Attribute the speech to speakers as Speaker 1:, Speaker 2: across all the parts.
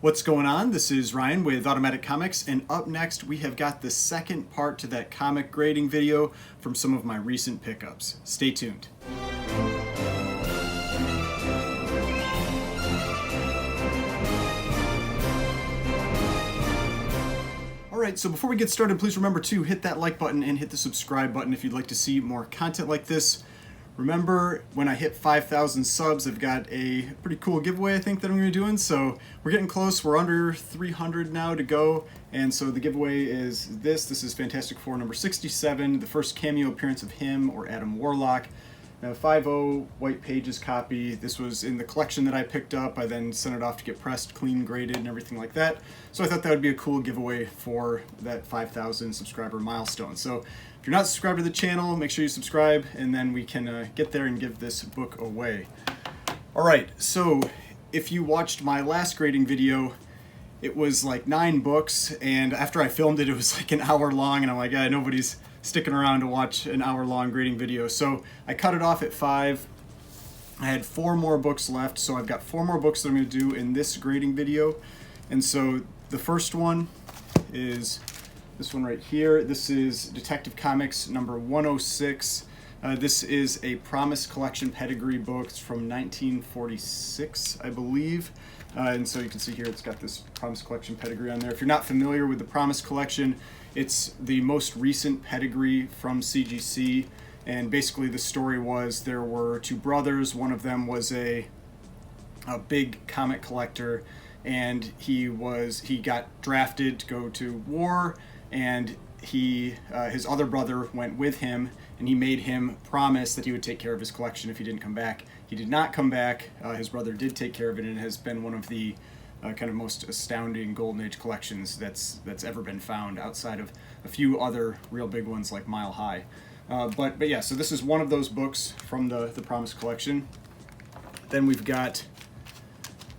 Speaker 1: What's going on? This is Ryan with Automatic Comics, and up next we have got the second part to that comic grading video from some of my recent pickups. Stay tuned. Alright, so before we get started, please remember to hit that like button and hit the subscribe button if you'd like to see more content like this. Remember, when I hit 5,000 subs, I've got a pretty cool giveaway I think that I'm going to be doing. So we're getting close. We're under 300 now to go. And so the giveaway is this. This is Fantastic Four number 67, the first cameo appearance of him or Adam Warlock. Now, 5.0 white pages copy. This was in the collection that I picked up. I then sent it off to get pressed, clean, graded, and everything like that. So I thought that would be a cool giveaway for that 5,000 subscriber milestone. So if you're not subscribed to the channel, make sure you subscribe, and then we can get there and give this book away. All right, so if you watched my last grading video, it was like 9 books, and after I filmed it, it was like an hour long, and I'm like, yeah, nobody's sticking around to watch an hour-long grading video. So I cut it off at 5. I had 4 more books left, so I've got 4 more books that I'm going to do in this grading video. And so the first one is this one right here. This is Detective Comics number 106. This is a Promise Collection pedigree book. It's from 1946, I believe. And so you can see here it's got this Promise Collection pedigree on there. If you're not familiar with the Promise Collection, it's the most recent pedigree from CGC. And basically the story was there were 2 brothers. One of them was a big comic collector, and he got drafted to go to war, and his other brother went with him, and he made him promise that he would take care of his collection if he didn't come back. He did not come back. His brother did take care of it, and it has been one of the kind of most astounding Golden Age collections that's ever been found, outside of a few other real big ones like Mile High. But yeah, so this is one of those books from the Promise collection. Then we've got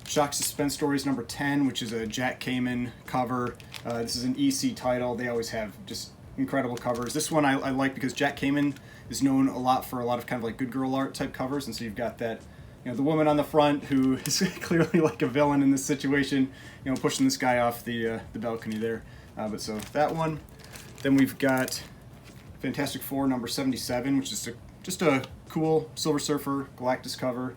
Speaker 1: Shock SuspenStories number 10, which is a Jack Kamen cover. This is an EC title. They always have just incredible covers. This one I like because Jack Kamen is known a lot for a lot of kind of like good girl art type covers, and so you've got that, the woman on the front who is clearly like a villain in this situation, pushing this guy off the balcony there. But so that one. Then we've got Fantastic Four number 77, which is just a cool Silver Surfer Galactus cover.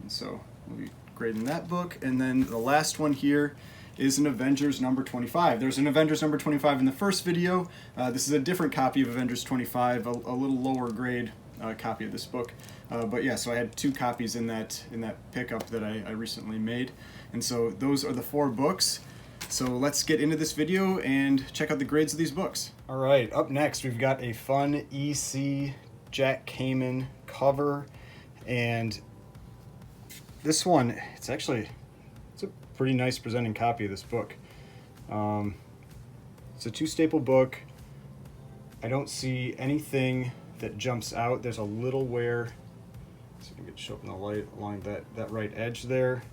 Speaker 1: And so we'll be grading that book. And then the last one here is an Avengers number 25. There's an Avengers number 25 in the first video. This is a different copy of Avengers 25, a little lower grade copy of this book. But yeah, so I had 2 copies in that pickup that I recently made. And so those are the 4 books. So let's get into this video and check out the grades of these books. All right, up next we've got a fun EC Jack Kamen cover. And this one, it's a pretty nice presenting copy of this book. It's a 2-staple book. I don't see anything that jumps out. There's a little wear, so you can get show up in the light along that right edge there.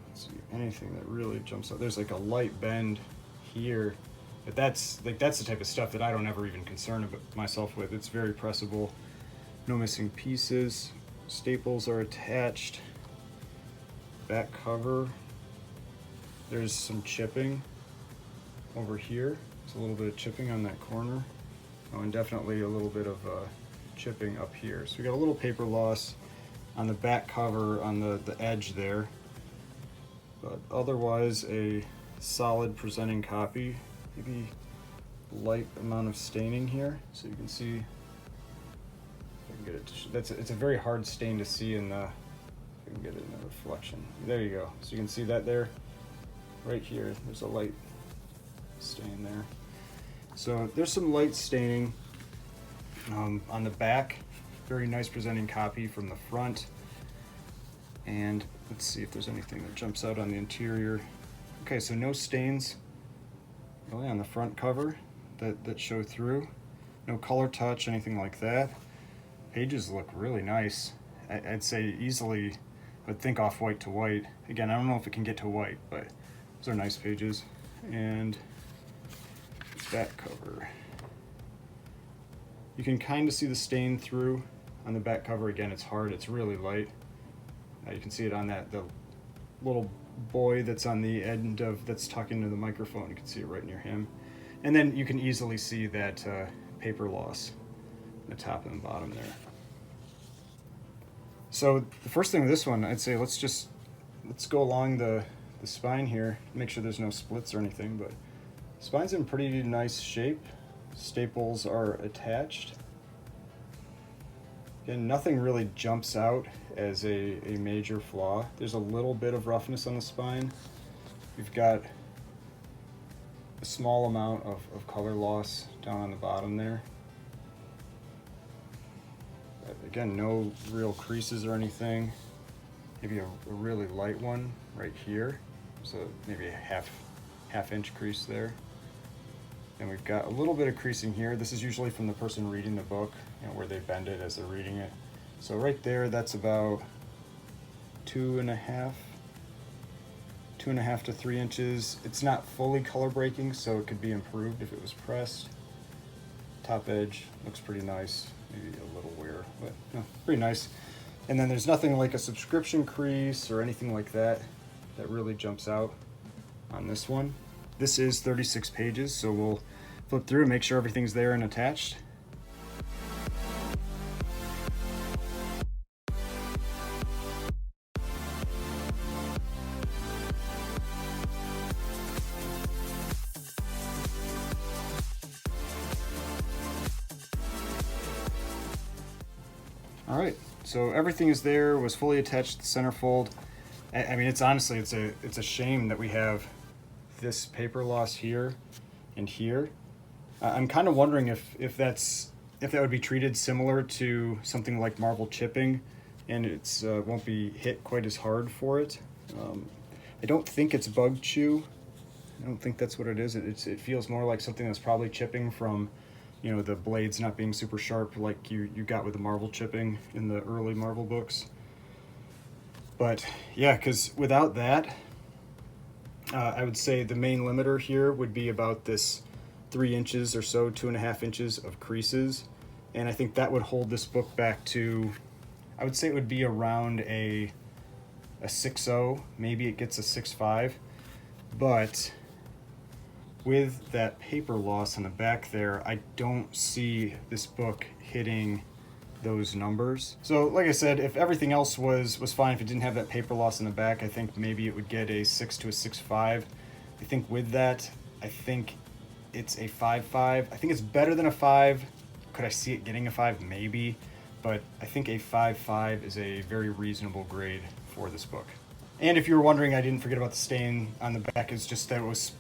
Speaker 1: Let's see anything that really jumps out. There's like a light bend here, but that's the type of stuff that I don't ever even concern myself with. It's very pressable, no missing pieces. Staples are attached. Back cover, there's some chipping over here. There's a little bit of chipping on that corner. Oh, and definitely a little bit of chipping up here. So we got a little paper loss on the back cover on the edge there. But otherwise a solid presenting copy. Maybe light amount of staining here. So you can see, if I can get it it's a very hard stain to see in the, I can get it in the reflection. There you go. So you can see that there, right here, there's a light stain there. So there's some light staining on the back. Very nice presenting copy from the front. And let's see if there's anything that jumps out on the interior. Okay, so no stains really on the front cover that show through. No color touch, anything like that. Pages look really nice. I'd say easily, I would think off-white to white. Again, I don't know if it can get to white, but those are nice pages. And back cover. You can kind of see the stain through on the back cover. Again, it's hard, it's really light. You can see it on the little boy that's on the end of, that's talking to the microphone. You can see it right near him. And then you can easily see that paper loss in the top and the bottom there. So the first thing with this one, I'd say let's go along the spine here, make sure there's no splits or anything, but the spine's in pretty nice shape. Staples are attached. Again, nothing really jumps out as a major flaw. There's a little bit of roughness on the spine. We've got a small amount of color loss down on the bottom there. But again, no real creases or anything. Maybe a really light one right here. So maybe a half inch crease there. And we've got a little bit of creasing here. This is usually from the person reading the book, you know, where they bend it as they're reading it. So right there, that's about 2.5 to 3 inches. It's not fully color breaking, so it could be improved if it was pressed. Top edge looks pretty nice, maybe a little wear, but no, pretty nice. And then there's nothing like a subscription crease or anything like that that really jumps out on this one. This is 36 pages, so we'll flip through and make sure everything's there and attached. All right, so everything is there, was fully attached to the centerfold. I mean, it's honestly, it's a shame that we have this paper loss here and here. I'm kind of wondering if that would be treated similar to something like marble chipping, and it's won't be hit quite as hard for it. I don't think it's bug chew. I don't think that's what it is. It feels more like something that's probably chipping from, you know, the blades not being super sharp like you got with the marble chipping in the early Marvel books. But yeah, because without that, I would say the main limiter here would be about this 3 inches or so, 2.5 inches of creases. And I think that would hold this book back to, I would say it would be around a 6.0, maybe it gets a 6.5. But with that paper loss on the back there, I don't see this book hitting those numbers. So like I said, if everything else was fine, if it didn't have that paper loss in the back, I think maybe it would get a 6 to a 6.5. I think with that, I think it's a 5.5. I think it's better than a 5. Could I see it getting a 5? Maybe, but I think a 5.5 is a very reasonable grade for this book. And if you were wondering, I didn't forget about the stain on the back. It's just that it was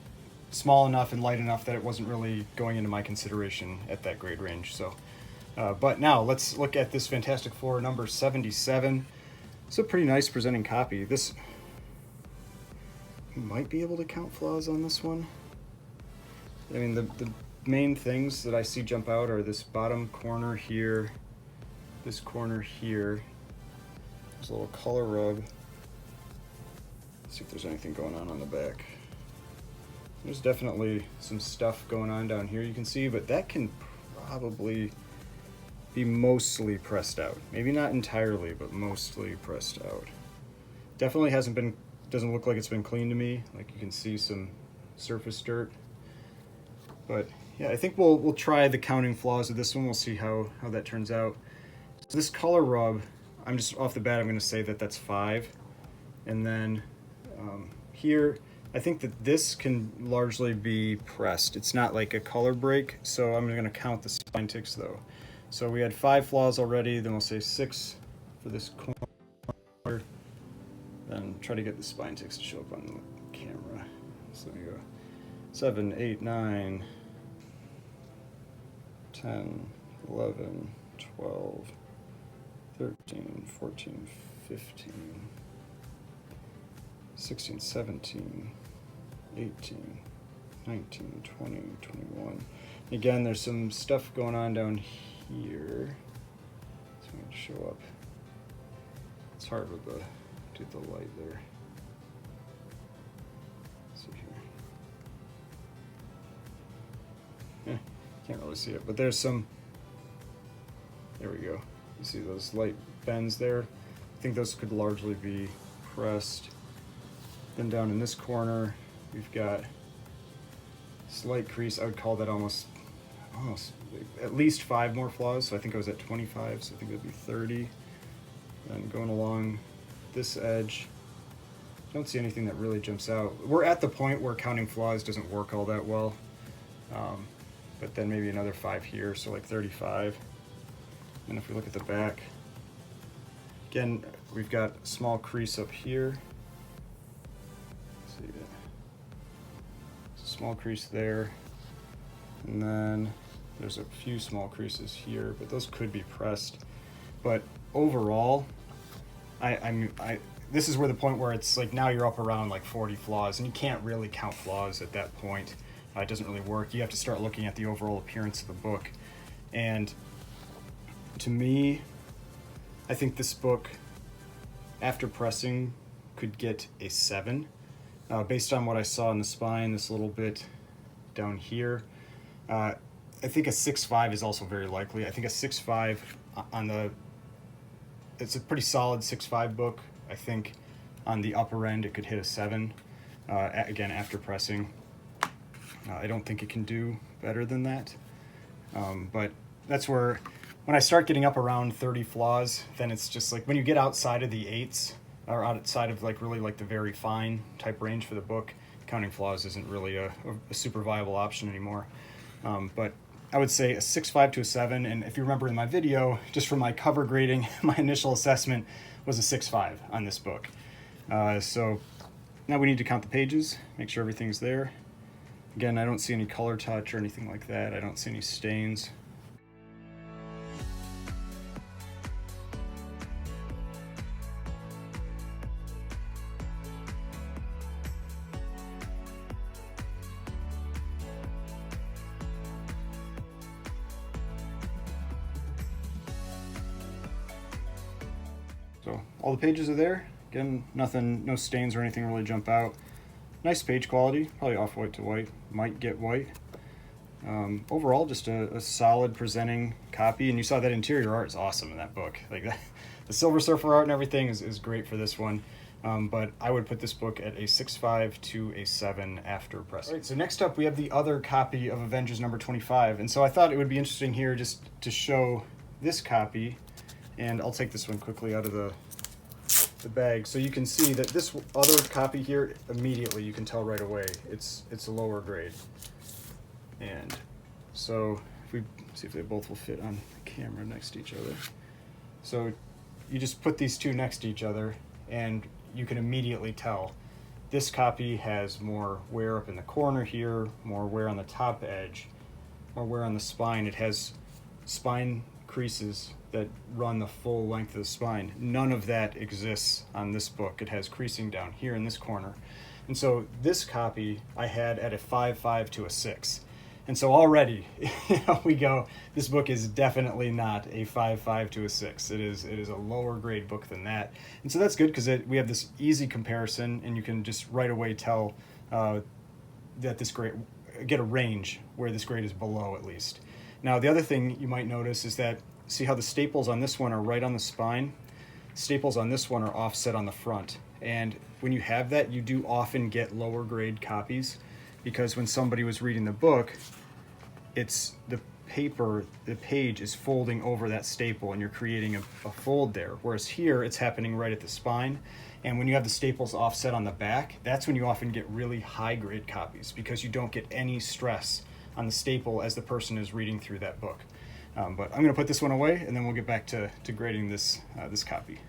Speaker 1: small enough and light enough that it wasn't really going into my consideration at that grade range. So, but now let's look at this Fantastic Four number 77. It's a pretty nice presenting copy. This, you might be able to count flaws on this one. I mean, the main things that I see jump out are this bottom corner here, this corner here. There's a little color rub. Let's see if there's anything going on the back. There's definitely some stuff going on down here you can see, but that can probably be mostly pressed out. Maybe not entirely, but mostly pressed out. Definitely doesn't look like it's been cleaned to me. Like you can see some surface dirt. But yeah, I think we'll try the counting flaws of this one. We'll see how that turns out. So this color rub, I'm just off the bat, I'm gonna say that that's 5. And then here, I think that this can largely be pressed. It's not like a color break, so I'm gonna count the spine ticks though. So we had 5 flaws already, then we'll say 6 for this corner, then try to get the spine ticks to show up on the camera. So we go 7, 8, 9, 10, 11, 12, 13, 14, 15, 16, 17, 18, 19, 20, 21. Again, there's some stuff going on down here. It's going to show up. It's hard with the light there. Let's see here. Can't really see it, but there's some, there we go. You see those light bends there? I think those could largely be pressed. Then down in this corner, we've got slight crease. I would call that almost at least 5 more flaws. So I think I was at 25, so I think it would be 30. And going along this edge, don't see anything that really jumps out. We're at the point where counting flaws doesn't work all that well. But then maybe another 5 here, so like 35. And if we look at the back, again, we've got a small crease up here. Let's see that. Small crease there. And then there's a few small creases here, but those could be pressed. But overall, this is where the point where it's like now you're up around like 40 flaws, and you can't really count flaws at that point. It doesn't really work. You have to start looking at the overall appearance of the book. And to me, I think this book, after pressing, could get a 7. Based on what I saw in the spine, this little bit down here. I think a 6.5 is also very likely. I think a 6.5 on the, it's a pretty solid 6.5 book. I think on the upper end it could hit a 7, again after pressing. I don't think it can do better than that. But that's where, when I start getting up around 30 flaws, then it's just like when you get outside of the 8s, or outside of like really like the very fine type range for the book, counting flaws isn't really a super viable option anymore. But I would say a 6.5 to a 7, and if you remember in my video, just from my cover grading, my initial assessment was a 6.5 on this book. So now we need to count the pages, make sure everything's there. Again, I don't see any color touch or anything like that. I don't see any stains. So all the pages are there. Again, nothing, no stains or anything really jump out. Nice page quality, probably off-white to white, might get white. Overall, just a solid presenting copy, and you saw that interior art is awesome in that book. Like that, the Silver Surfer art and everything is great for this one. But I would put this book at a 6.5 to a 7 after pressing. All right, so next up we have the other copy of Avengers number 25, and so I thought it would be interesting here just to show this copy, and I'll take this one quickly out of the bag, so you can see that this other copy here, immediately you can tell right away it's a lower grade. And so if we see if they both will fit on the camera next to each other, so you just put these two next to each other and you can immediately tell this copy has more wear up in the corner here, more wear on the top edge, more wear on the spine. It has spine creases that run the full length of the spine. None of that exists on this book. It has creasing down here in this corner. And so this copy I had at a 5.5 to a 6. And so already we go, this book is definitely not a 5.5 to a 6. It is a lower grade book than that. And so that's good because we have this easy comparison, and you can just right away tell that this grade, get a range where this grade is below at least. Now the other thing you might notice is that, see how the staples on this one are right on the spine? Staples on this one are offset on the front. And when you have that, you do often get lower grade copies, because when somebody was reading the book, it's the paper, the page is folding over that staple and you're creating a fold there. Whereas here, it's happening right at the spine. And when you have the staples offset on the back, that's when you often get really high grade copies, because you don't get any stress on the staple as the person is reading through that book. But I'm going to put this one away, and then we'll get back to grading this copy.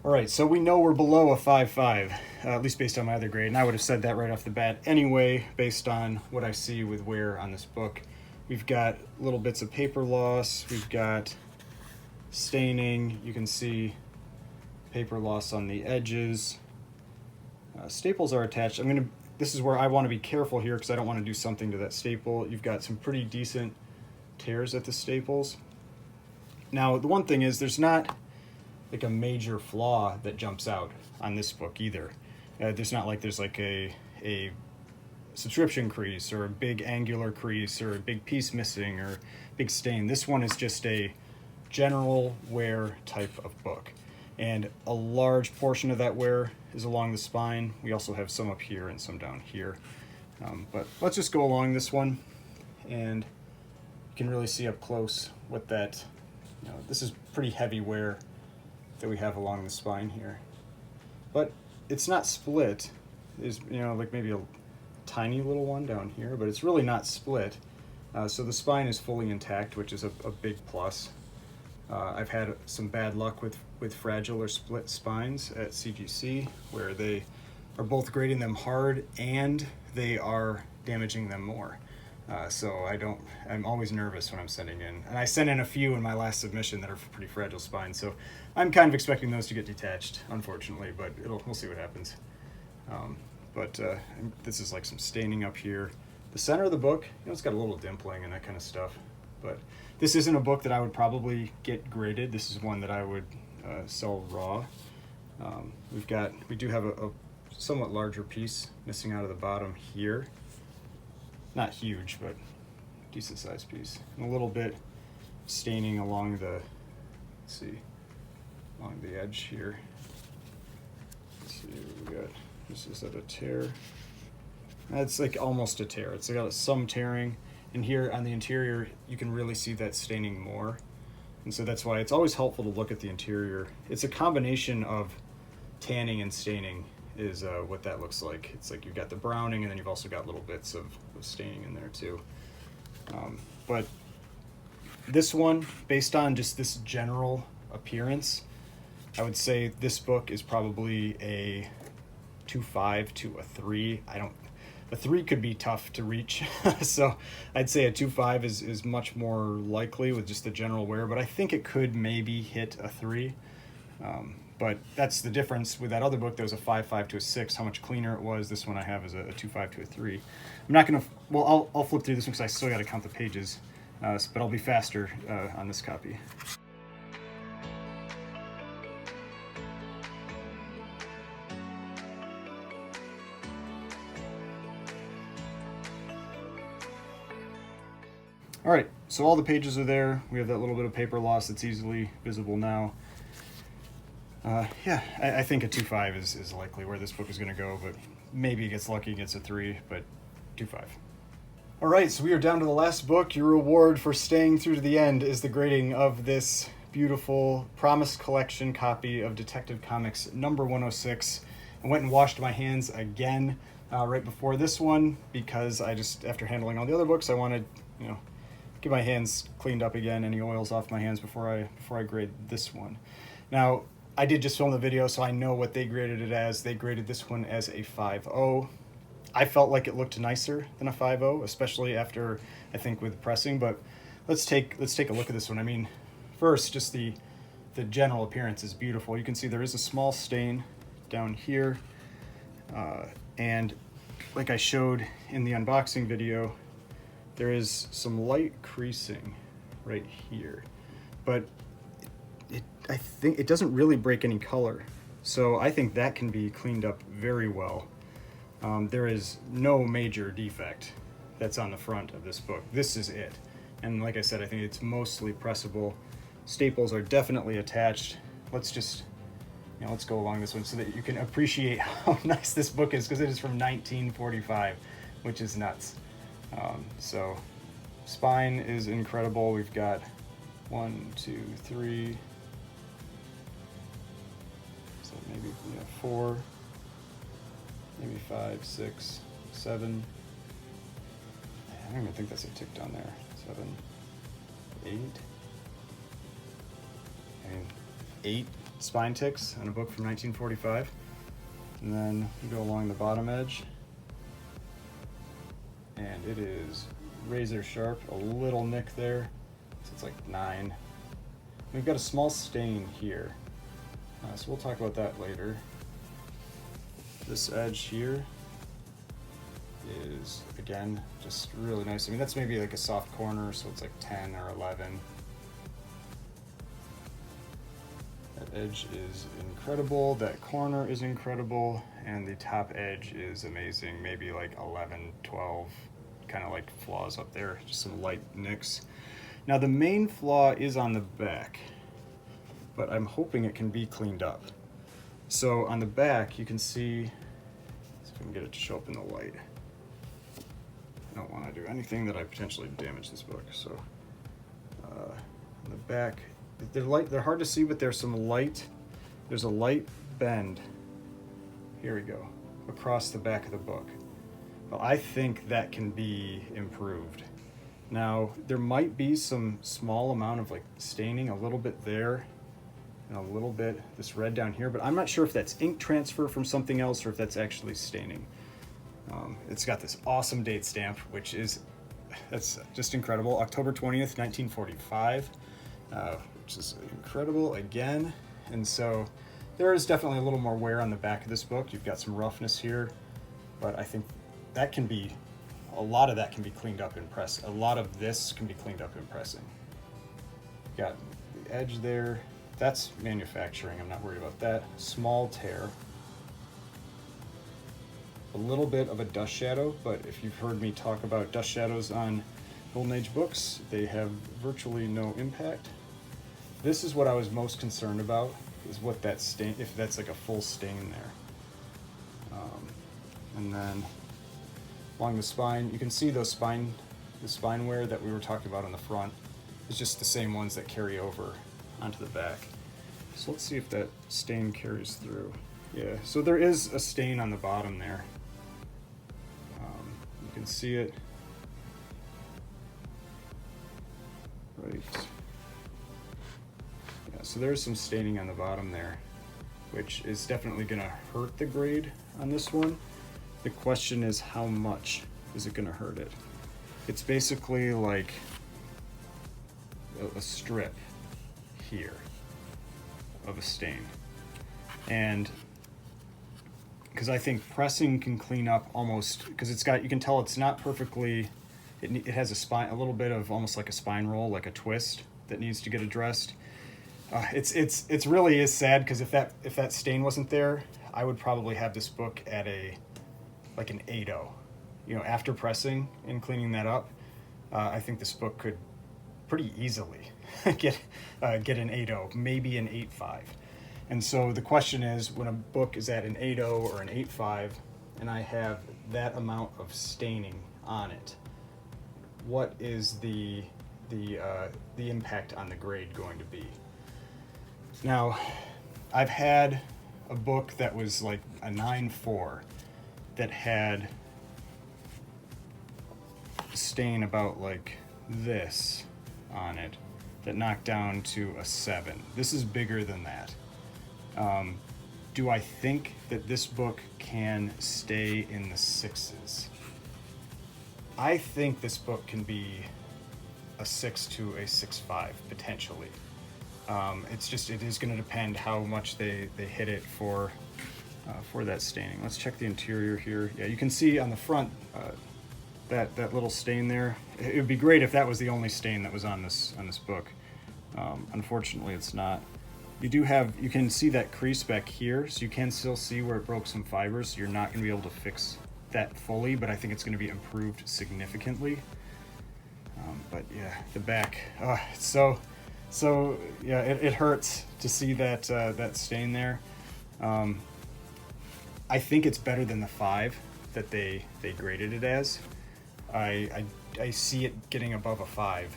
Speaker 1: All right, so we know we're below a 5.5, at least based on my other grade, and I would have said that right off the bat anyway, based on what I see with wear on this book. We've got little bits of paper loss, we've got staining, you can see paper loss on the edges. Staples are attached. This is where I want to be careful here, because I don't want to do something to that staple. You've got some pretty decent tears at the staples. Now the one thing is, there's not like a major flaw that jumps out on this book either. There's not like there's like a subscription crease or a big angular crease or a big piece missing or big stain. This one is just a general wear type of book, and a large portion of that wear is along the spine. We also have some up here and some down here. But let's just go along this one, and you can really see up close what that, this is pretty heavy wear that we have along the spine here. But it's not split. There's, like maybe a tiny little one down here, but it's really not split. So the spine is fully intact, which is a big plus. I've had some bad luck with fragile or split spines at CGC, where they are both grading them hard and they are damaging them more. So I'm always nervous when I'm sending in. And I sent in a few in my last submission that are pretty fragile spines, so I'm kind of expecting those to get detached, unfortunately, but we'll see what happens. This is like some staining up here. The center of the book, it's got a little dimpling and that kind of stuff. But this isn't a book that I would probably get graded. This is one that I would sell raw. We do have a somewhat larger piece missing out of the bottom here. Not huge, but decent sized piece. And a little bit staining along the, along the edge here. Let's see what we got. This is at a tear. That's like almost a tear. It's got some tearing. And here on the interior, you can really see that staining more. And so that's why it's always helpful to look at the interior. It's a combination of tanning and staining is what that looks like. It's like you've got the browning and then you've also got little bits of staining in there too. But this one, based on just this general appearance, I would say this book is probably a 2.5 to a 3. A 3 could be tough to reach, so I'd say a 2.5 is much more likely with just the general wear, but I think it could maybe hit a 3. But that's the difference with that other book that was a 5.5 to a 6, how much cleaner it was. This one I have is a 2.5 to a 3. I'm not going to, well, I'll flip through this one because I still got to count the pages, but I'll be faster on this copy. All right, so all the pages are there. We have that little bit of paper loss that's easily visible now. Yeah, I think a 2.5 is likely where this book is going to go, but maybe it gets lucky and gets a 3, but 2.5. All right, so we are down to the last book. Your reward for staying through to the end is the grading of this beautiful Promise Collection copy of Detective Comics number 106. I went and washed my hands again right before this one because I just, after handling all the other books, I wanted, get my hands cleaned up again, any oils off my hands before I grade this one. Now, I did just film the video, so I know what they graded it as. They graded this one as a 5.0. I felt like it looked nicer than a 5.0, especially after, I think, with pressing, but let's take a look at this one. I mean, first, just the general appearance is beautiful. You can see there is a small stain down here, and like I showed in the unboxing video, there is some light creasing right here, but I think it doesn't really break any color. So I think that can be cleaned up very well. There is no major defect that's on the front of this book. This is it. And like I said, I think it's mostly pressable. Staples are definitely attached. Let's just, let's go along this one so that you can appreciate how nice this book is, because it is from 1945, which is nuts. So spine is incredible. We've got 1, 2, 3, so maybe 4, maybe 5, 6, 7. I don't even think that's a tick down there. 7, 8. I mean, 8 spine ticks on a book from 1945. And then we go along the bottom edge, and it is razor sharp. A little nick there, so it's like 9. We've got a small stain here, so we'll talk about that later. This edge here is, again, just really nice. I mean, that's maybe like a soft corner, so it's like 10 or 11. That edge is incredible, that corner is incredible, and the top edge is amazing. Maybe like 11, 12, kind of like flaws up there, just some light nicks. Now the main flaw is on the back, but I'm hoping it can be cleaned up. So on the back, you can see, see if I can get it to show up in the light. I don't want to do anything that I potentially damage this book. So on the back, they're hard to see, but there's a light bend. Here we go, across the back of the book. Well, I think that can be improved. Now, there might be some small amount of like staining, a little bit there, and a little bit this red down here, but I'm not sure if that's ink transfer from something else or if that's actually staining. It's got this awesome date stamp, that's just incredible. October 20th, 1945, which is incredible again. And so there is definitely a little more wear on the back of this book. You've got some roughness here, but I think that a lot of that can be cleaned up in press. A lot of this can be cleaned up in pressing. Got the edge there. That's manufacturing. I'm not worried about that. Small tear. A little bit of a dust shadow, but if you've heard me talk about dust shadows on Golden Age books, they have virtually no impact. This is what I was most concerned about, is what that stain, if that's like a full stain there. And then along the spine, you can see the spine wear that we were talking about on the front is just the same ones that carry over onto the back. So let's see if that stain carries through. Yeah, so there is a stain on the bottom there. You can see it right. Yeah, so there's some staining on the bottom there, which is definitely gonna hurt the grade on this one. The question is, how much is it gonna hurt it? It's basically like a strip here of a stain. And because I think pressing can clean up almost, because you can tell it's not perfectly, it has a little bit of almost like a spine roll, like a twist that needs to get addressed. It's really is sad, because if that stain wasn't there, I would probably have this book at like an 8.0. You know, after pressing and cleaning that up, I think this book could pretty easily get an 8.0, maybe an 8.5. And so the question is, when a book is at an 8.0 or an 8.5, and I have that amount of staining on it, what is the impact on the grade going to be? Now, I've had a book that was like a 9.4 that had a stain about like this on it that knocked down to a 7. This is bigger than that. Do I think that this book can stay in the 6s? I think this book can be a 6 to a 6.5 potentially. It is going to depend how much they hit it for that staining. Let's check the interior here. Yeah, you can see on the front that little stain there. It would be great if that was the only stain that was on this book. Unfortunately, it's not. You can see that crease back here, so you can still see where it broke some fibers. So you're not going to be able to fix that fully, but I think it's going to be improved significantly. But yeah, the back, so yeah, it hurts to see that stain there. I think it's better than the 5 that they graded it as. I see it getting above a 5.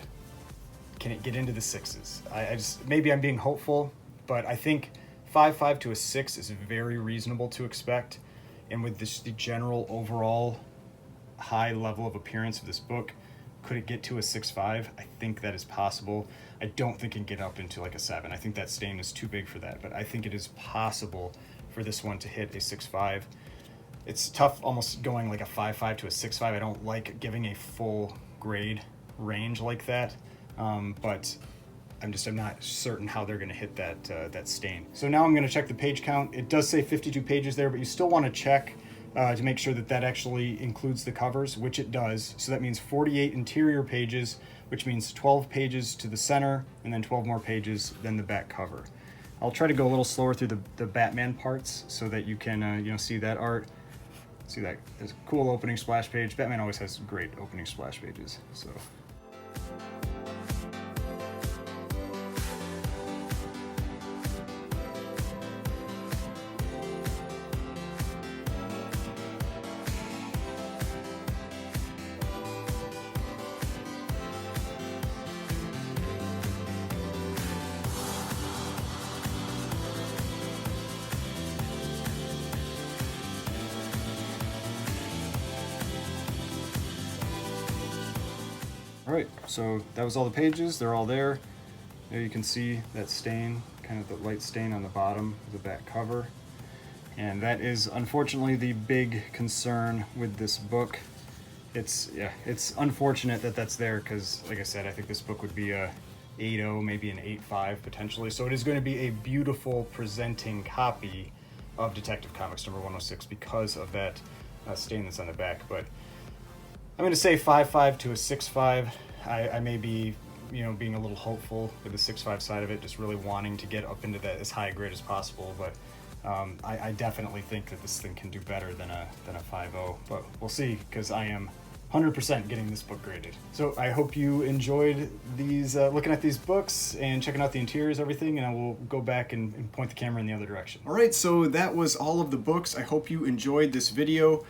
Speaker 1: Can it get into the 6s? Maybe I'm being hopeful, but I think 5.5 to a 6 is very reasonable to expect. And with the general overall high level of appearance of this book, could it get to a 6.5? I think that is possible. I don't think it can get up into like a 7. I think that stain is too big for that, but I think it is possible for this one to hit a 6.5. It's tough almost going like a 5.5 to a 6.5. I don't like giving a full grade range like that, but I'm not certain how they're going to hit that stain. So now I'm going to check the page count. It does say 52 pages there, but you still want to check to make sure that actually includes the covers, which it does. So that means 48 interior pages, which means 12 pages to the center, and then 12 more pages than the back cover. I'll try to go a little slower through the Batman parts so that you can see that art. See that? There's a cool opening splash page. Batman always has great opening splash pages. So. Alright, so that was all the pages. They're all there. There you can see that stain, kind of the light stain on the bottom of the back cover. And that is unfortunately the big concern with this book. It's unfortunate that that's there because, like I said, I think this book would be a 8.0, maybe an 8.5 potentially. So it is going to be a beautiful presenting copy of Detective Comics number 106 because of that stain that's on the back. But I'm going to say 5.5 to a 6.5. I may be, being a little hopeful with the 6.5 side of it, just really wanting to get up into that as high a grade as possible. But I definitely think that this thing can do better than a 5.0. But we'll see, because I am 100% getting this book graded. So I hope you enjoyed these, looking at these books and checking out the interiors, everything, and I will go back and point the camera in the other direction. All right, so that was all of the books. I hope you enjoyed this video.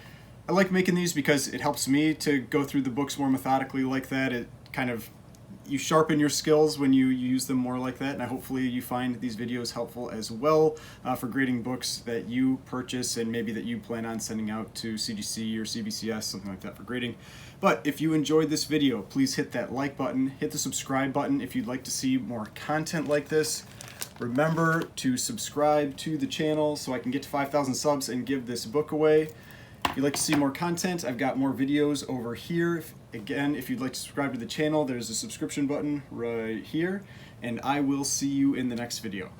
Speaker 1: I like making these because it helps me to go through the books more methodically like that. It kind of, you sharpen your skills when you use them more like that, and hopefully you find these videos helpful as well for grading books that you purchase and maybe that you plan on sending out to CGC or CBCS, something like that for grading. But if you enjoyed this video, please hit that like button, hit the subscribe button if you'd like to see more content like this. Remember to subscribe to the channel so I can get to 5,000 subs and give this book away. If you'd like to see more content, I've got more videos over here. Again, if you'd like to subscribe to the channel, there's a subscription button right here, and I will see you in the next video.